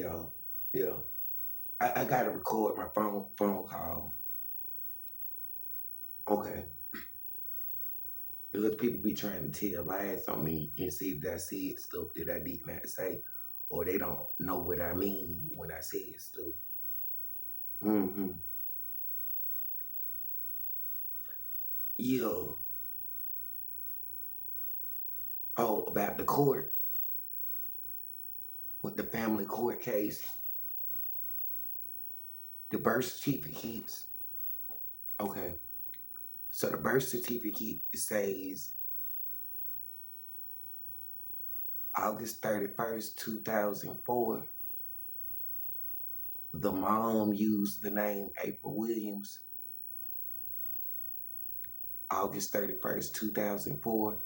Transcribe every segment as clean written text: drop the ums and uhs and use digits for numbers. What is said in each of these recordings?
Yeah, yeah. I gotta record my phone call. Okay. Because people be trying to tell lies on me and say that I said stuff that I did not say, or they don't know what I mean when I said stuff. Mm-hmm. Yeah. Oh, about the court, with the family court case, the birth certificates. Okay. So the birth certificate says August 31st, 2004. The mom used the name April Williams. August 31st, 2004.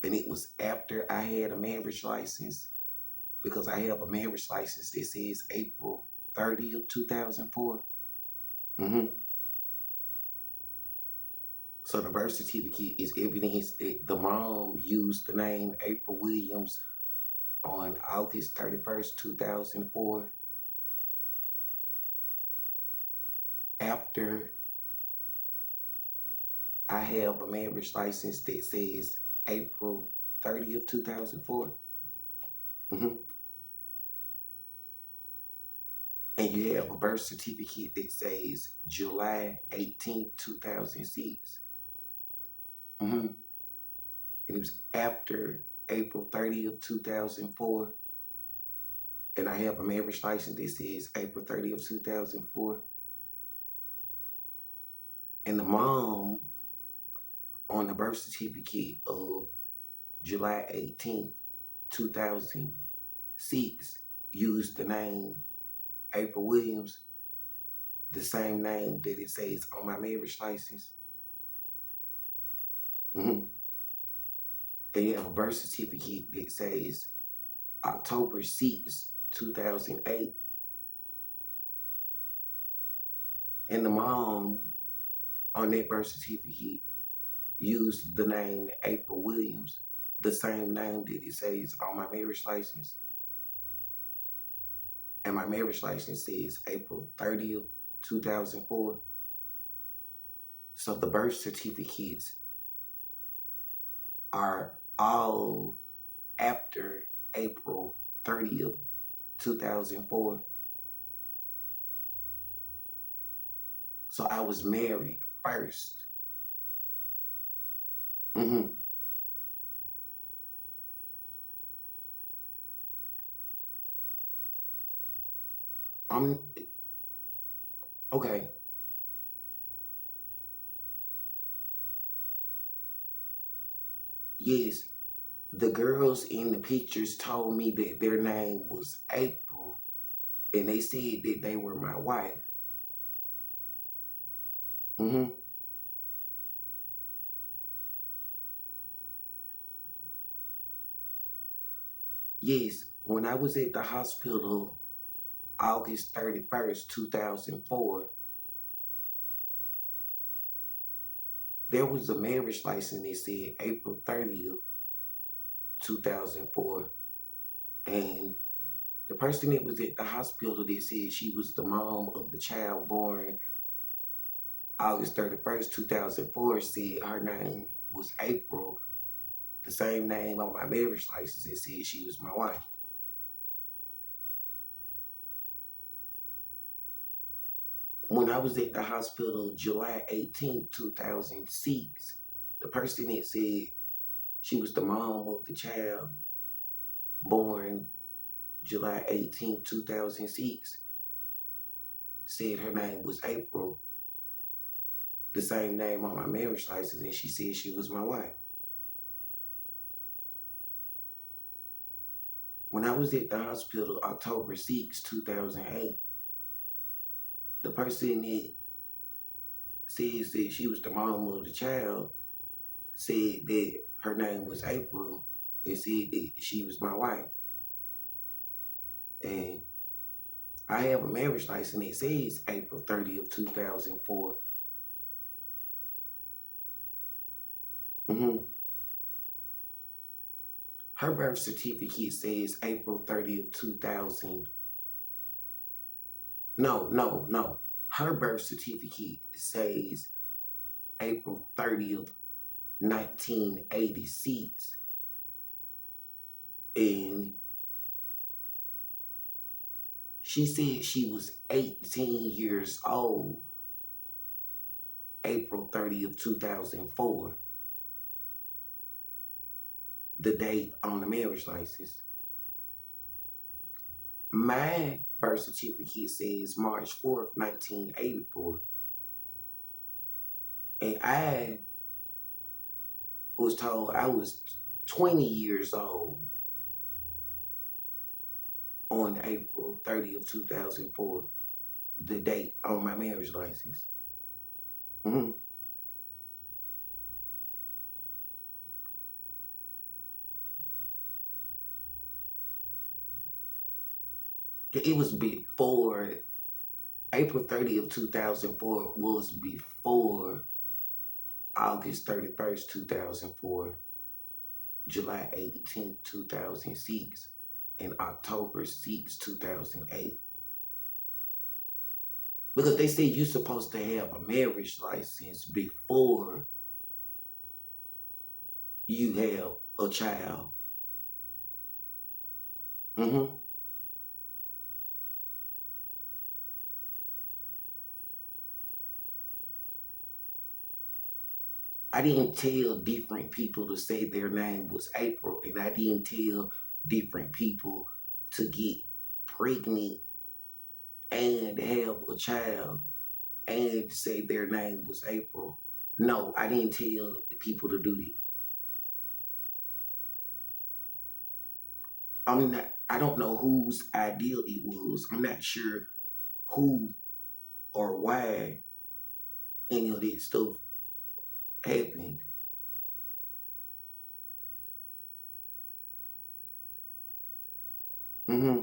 And it was after I had a marriage license, because I have a marriage license that says April 30th, 2004. Mm-hmm. So the birth certificate is evidence that the mom used the name April Williams on August 31st, 2004, after I have a marriage license that says April 30th, 2004. Mm-hmm. And you have a birth certificate that says July 18th, 2006. Mm-hmm. And it was after April 30th, 2004. And I have a marriage license that says April 30th, 2004. And the mom on the birth certificate of July 18th, 2006 used the name April Williams, the same name that it says on my marriage license. Mm-hmm. And you have a birth certificate that says October 6th, 2008. And the mom on that birth certificate used the name April Williams, the same name that it says on my marriage license. And my marriage license says April 30th, 2004. So the birth certificates are all after April 30th, 2004. So I was married first. Mm-hmm. I'm okay. Yes, the girls in the pictures told me that their name was April, and they said that they were my wife. Mm-hmm. Yes, when I was at the hospital August 31st, 2004, there was a marriage license that said April 30th, 2004. And the person that was at the hospital that said she was the mom of the child born August 31st, 2004, said her name was April, the same name on my marriage license that said she was my wife. When I was at the hospital July 18th, 2006, the person that said she was the mom of the child born July 18th, 2006, said her name was April, the same name on my marriage license, and she said she was my wife. When I was at the hospital October 6th, 2008, the person that says that she was the mom of the child said that her name was April and said that she was my wife. And I have a marriage license that says April 30th, 2004. Mm-hmm. Her birth certificate says April 30th, 2008. No. Her birth certificate says April 30th, 1986. And she said she was 18 years old, April 30th, 2004, the date on the marriage license. My birth certificate says March 4th, 1984. And I was told I was 20 years old on April 30th, 2004, the date on my marriage license. Mm-hmm. It was before, April 30th, 2004 was before August 31st, 2004, July 18th, 2006, and October 6th, 2008. Because they say you're supposed to have a marriage license before you have a child. Mm-hmm. I didn't tell different people to say their name was April, and I didn't tell different people to get pregnant and have a child and say their name was April. No, I didn't tell the people to do that. I don't know whose idea it was. I'm not sure who or why any of this stuff happened. Hmm.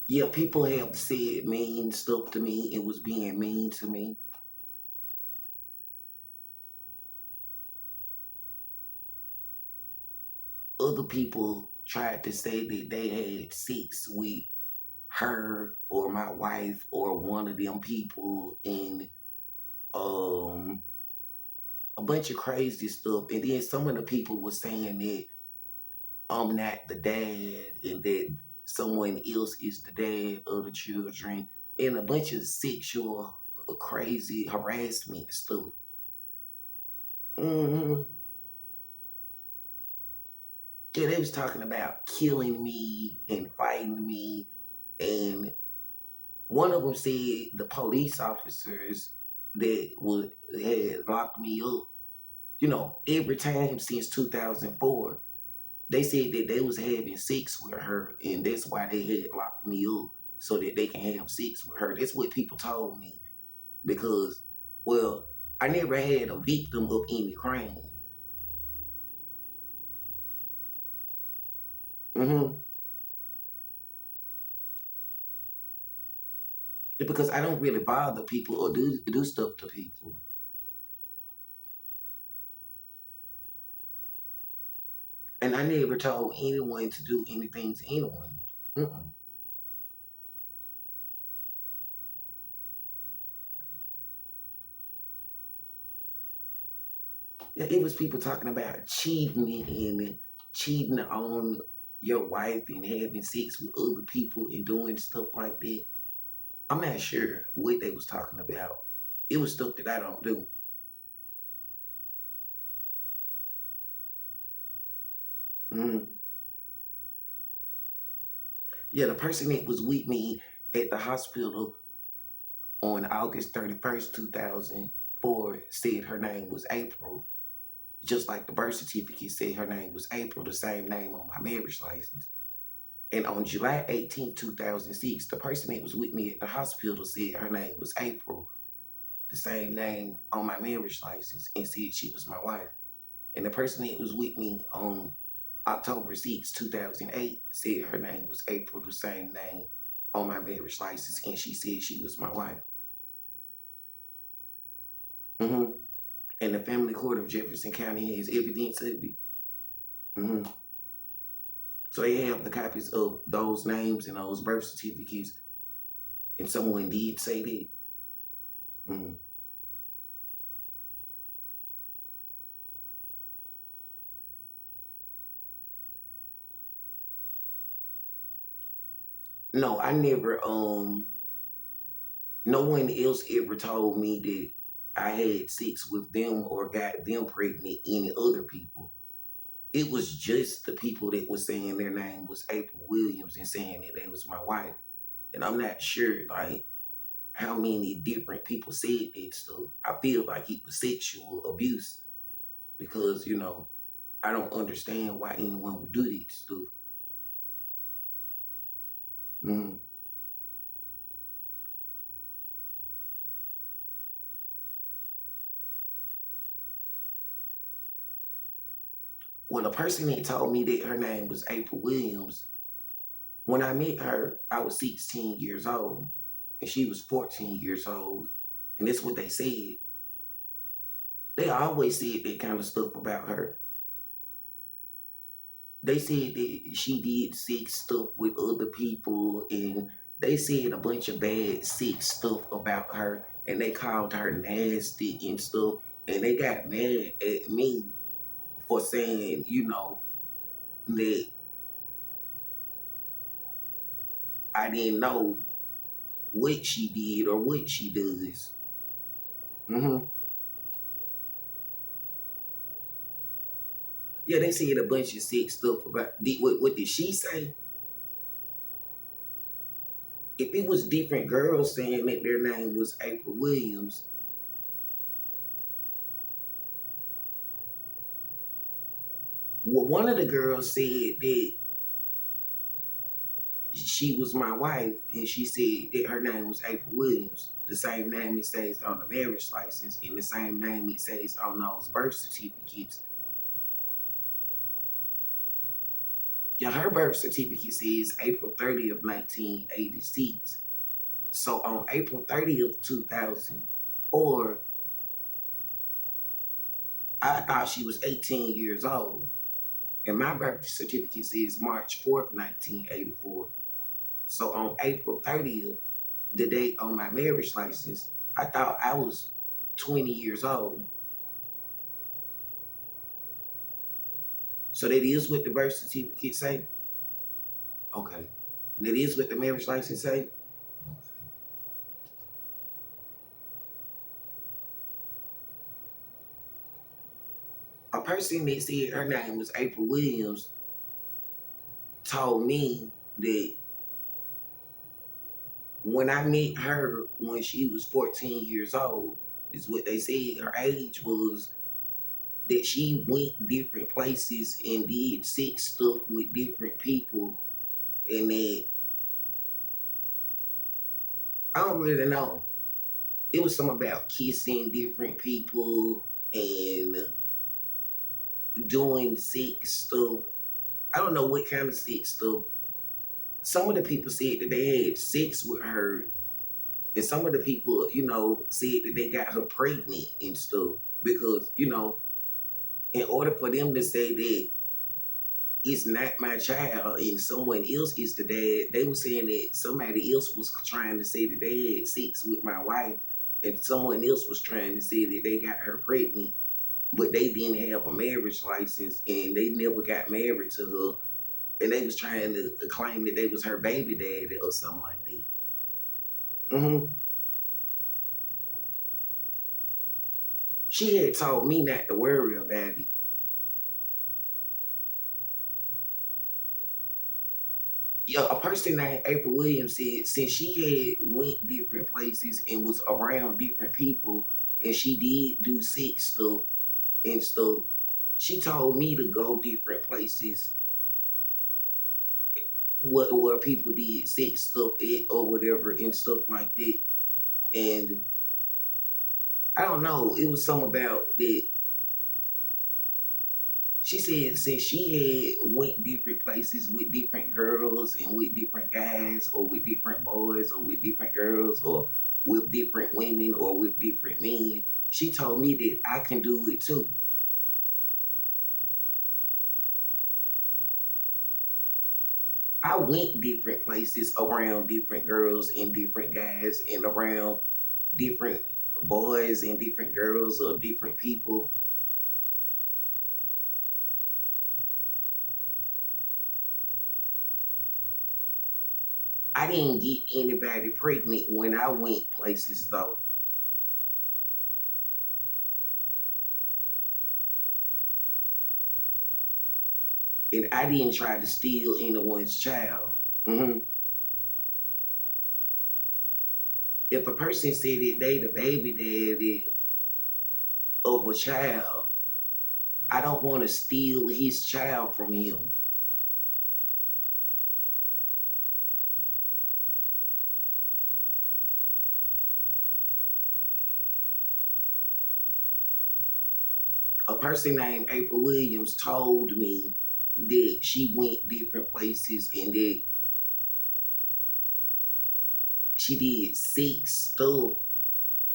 Yeah, people have said mean stuff to me. It was being mean to me. Other people tried to say that they had sex with her or my wife or one of them people, and um a bunch of crazy stuff. And then some of the people were saying that I'm not the dad and that someone else is the dad of the children, and a bunch of sexual crazy harassment stuff. Hmm. Yeah, they was talking about killing me and fighting me, and one of them said the police officers that would had locked me up, every time since 2004, they said that they was having sex with her, and that's why they had locked me up so that they can have sex with her. That's what people told me because, well, I never had a victim of any crime. Hmm. Because I don't really bother people or do stuff to people. And I never told anyone to do anything to anyone. Mm-mm. Yeah, it was people talking about cheating and cheating on your wife and having sex with other people and doing stuff like that. I'm not sure what they was talking about. It was stuff that I don't do. Mm. Yeah, the person that was with me at the hospital on August 31st, 2004 said her name was April. Just like the birth certificate said her name was April, the same name on my marriage license. And on July 18th, 2006, the person that was with me at the hospital said her name was April, the same name on my marriage license, and said she was my wife. And the person that was with me on October 6th, 2008 said her name was April, the same name on my marriage license, and she said she was my wife. Hmm. And the family court of Jefferson County has evidence of it. Mm-hmm. So they have the copies of those names and those birth certificates. And someone did say that. Mm-hmm. No, I never, no one else ever told me that I had sex with them or got them pregnant, any other people. It was just the people that was saying their name was April Williams and saying that they was my wife. And I'm not sure, like, how many different people said that stuff. I feel like it was sexual abuse because, I don't understand why anyone would do that stuff. Mm-hmm. Well, the person that told me that her name was April Williams, when I met her, I was 16 years old and she was 14 years old. And that's what they said. They always said that kind of stuff about her. They said that she did sex stuff with other people and they said a bunch of bad sex stuff about her and they called her nasty and stuff. And they got mad at me for saying, that I didn't know what she did or what she does. Mm-hmm. Yeah, they said a bunch of sick stuff about what did she say? If it was different girls saying that their name was April Williams, well, one of the girls said that she was my wife, and she said that her name was April Williams, the same name it says on the marriage license, and the same name it says on those birth certificates. Yeah, her birth certificate says April 30th, 1986. So on April 30th, 2004, I thought she was 18 years old. And my birth certificate says March 4th, 1984. So on April 30th, the date on my marriage license, I thought I was 20 years old. So that is what the birth certificate say? Okay. And that is what the marriage license say? A person that said her name was April Williams told me that when I met her when she was 14 years old, is what they said her age was, that she went different places and did sex stuff with different people, and that I don't really know. It was something about kissing different people and doing sex stuff. I don't know what kind of sex stuff. Some of the people said that they had sex with her, and some of the people, said that they got her pregnant and stuff because, in order for them to say that it's not my child and someone else is the dad, they were saying that somebody else was trying to say that they had sex with my wife and someone else was trying to say that they got her pregnant, but they didn't have a marriage license and they never got married to her, and they was trying to claim that they was her baby daddy or something like that. Mm-hmm. She had told me not to worry about it. Yeah, a person named April Williams said since she had went different places and was around different people and she did do sex stuff and stuff, she told me to go different places where people did sex stuff at or whatever and stuff like that. And I don't know, it was something about that. She said since she had went different places with different girls and with different guys or with different boys or with different girls or with different women or with different men, She told me that I can do it too. I went different places around different girls and different guys and around different boys and different girls or different people. I didn't get anybody pregnant when I went places though. And I didn't try to steal anyone's child. Mm-hmm. If a person said that they the baby daddy of a child, I don't want to steal his child from him. A person named April Williams told me that she went different places and that she did sex stuff.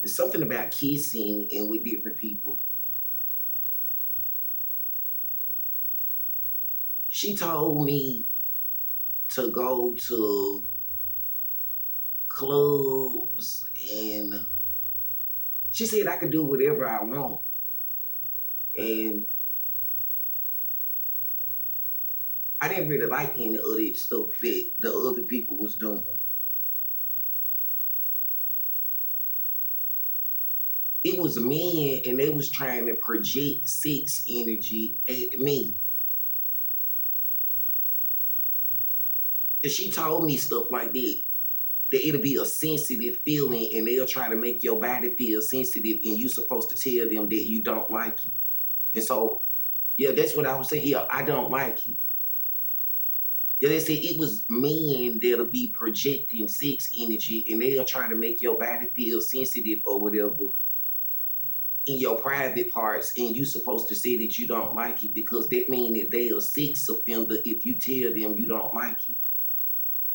There's something about kissing and with different people. She told me to go to clubs and she said I could do whatever I want. And I didn't really like any of that stuff that the other people was doing. It was men and they was trying to project sex energy at me. And she told me stuff like that it'll be a sensitive feeling and they'll try to make your body feel sensitive and you're supposed to tell them that you don't like it. And so, yeah, that's what I was saying. Yeah, I don't like it. Yeah, they said it was men that'll be projecting sex energy and they'll try to make your body feel sensitive or whatever in your private parts, and you supposed to say that you don't like it because that means that they are sex offender if you tell them you don't like it.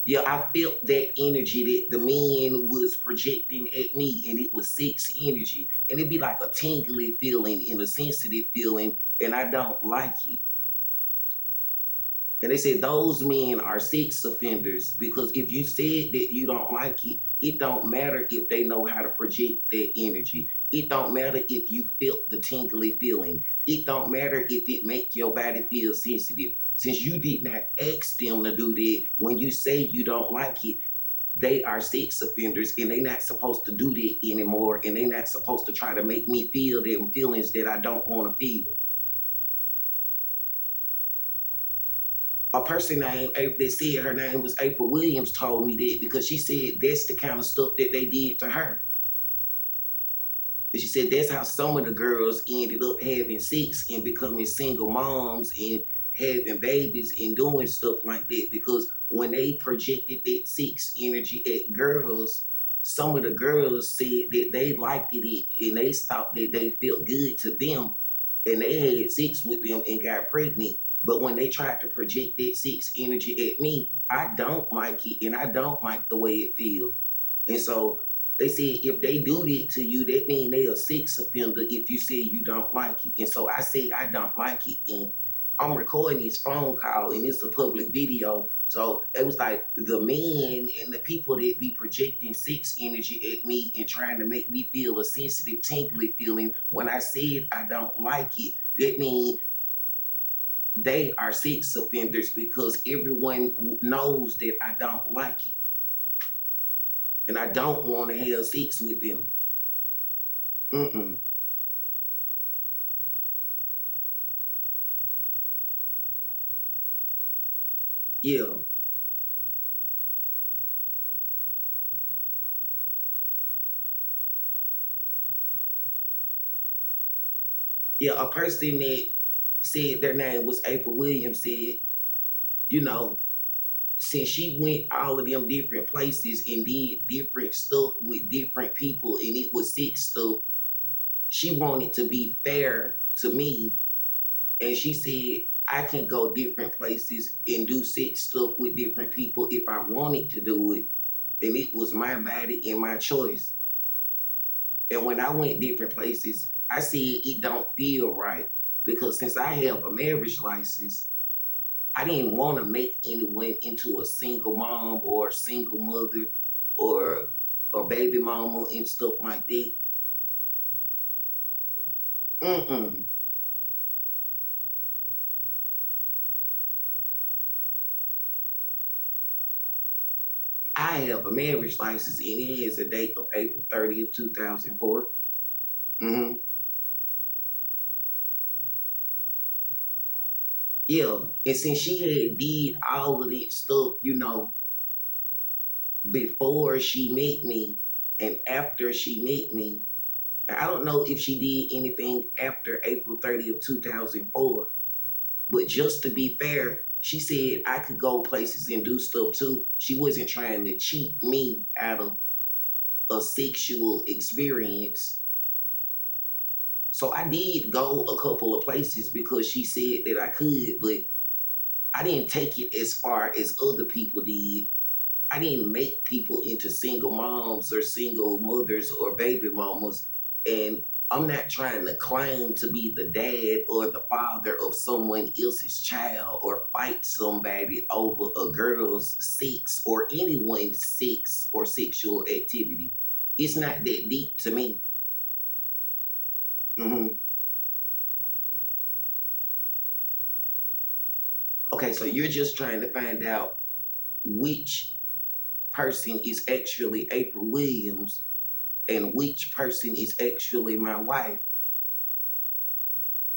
Yeah, I felt that energy that the man was projecting at me, and it was sex energy, and it'd be like a tingly feeling and a sensitive feeling, and I don't like it. And they said those men are sex offenders because if you said that you don't like it, it don't matter if they know how to project that energy. It don't matter if you felt the tingly feeling. It don't matter if it make your body feel sensitive. Since you did not ask them to do that, when you say you don't like it, they are sex offenders and they not supposed to do that anymore. And they not supposed to try to make me feel them feelings that I don't want to feel. A person named that said her name was April Williams told me that because she said that's the kind of stuff that they did to her. And she said that's how some of the girls ended up having sex and becoming single moms and having babies and doing stuff like that because when they projected that sex energy at girls, some of the girls said that they liked it and they thought that they felt good to them and they had sex with them and got pregnant. But when they tried to project that sex energy at me, I don't like it and I don't like the way it feels. And so they said if they do that to you, that means they a sex offender if you say you don't like it. And so I said I don't like it. And I'm recording this phone call and it's a public video. So it was like the men and the people that be projecting sex energy at me and trying to make me feel a sensitive, tingly feeling when I said I don't like it. That means they are sex offenders because everyone knows that I don't like it. And I don't want to have sex with them. Mm-mm. Yeah. Yeah, a person that said their name was April Williams said, you know, since she went all of them different places and did different stuff with different people and it was sex stuff, she wanted to be fair to me. And she said, I can go different places and do sex stuff with different people if I wanted to do it. And it was my body and my choice. And when I went different places, I said it don't feel right because since I have a marriage license, I didn't want to make anyone into a single mom or a single mother or a baby mama and stuff like that. Mm-mm. I have a marriage license and it has a date of April 30th, 2004. Mm-hmm. Yeah. And since she had did all of that stuff, before she met me and after she met me, I don't know if she did anything after April 30th, 2004. But just to be fair, she said I could go places and do stuff too. She wasn't trying to cheat me out of a sexual experience. So I did go a couple of places because she said that I could, but I didn't take it as far as other people did. I didn't make people into single moms or single mothers or baby mamas. And I'm not trying to claim to be the dad or the father of someone else's child or fight somebody over a girl's sex or anyone's sex or sexual activity. It's not that deep to me. Hmm. Okay, so you're just trying to find out which person is actually April Williams and which person is actually my wife,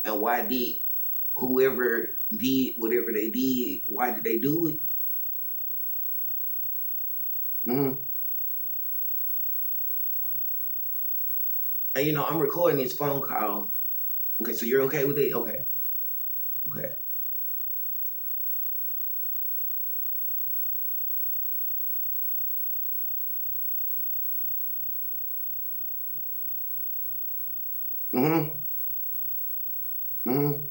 and why did whoever did whatever they did, why did they do it? Mm-hmm. And I'm recording this phone call. Okay, so you're okay with it? Okay. Okay. Mm-hmm. Mm-hmm.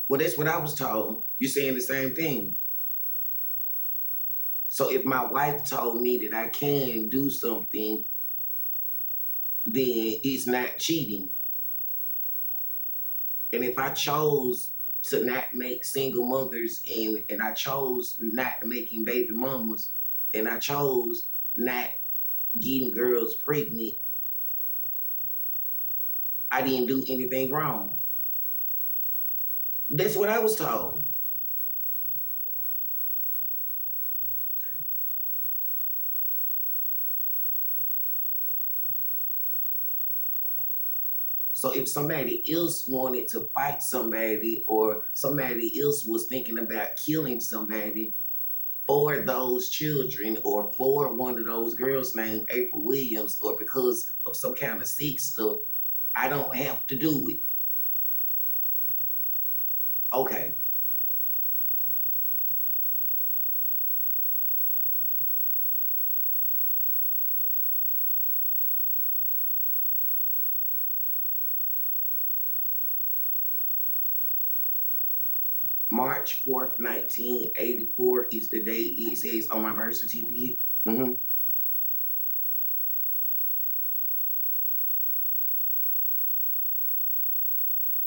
Well, that's what I was told. You're saying the same thing. So if my wife told me that I can do something, then it's not cheating. And if I chose to not make single mothers and I chose not making baby mamas and I chose not getting girls pregnant, I didn't do anything wrong. That's what I was told. So if somebody else wanted to fight somebody or somebody else was thinking about killing somebody for those children or for one of those girls named April Williams or because of some kind of sex stuff, I don't have to do it. Okay. March 4th, 1984 is the date it says on my birth certificate. Mm-hmm.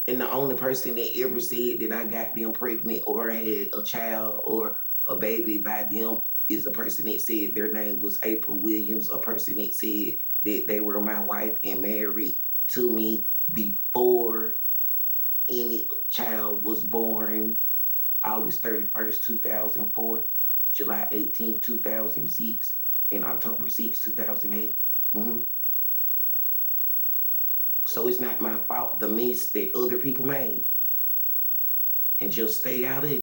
And the only person that ever said that I got them pregnant or had a child or a baby by them is a person that said their name was April Williams, a person that said that they were my wife and married to me before any child was born, August 31st, 2004, July 18th, 2006, and October 2008. Mm-hmm. So it's not my fault, the mess that other people made. And just stay out of it.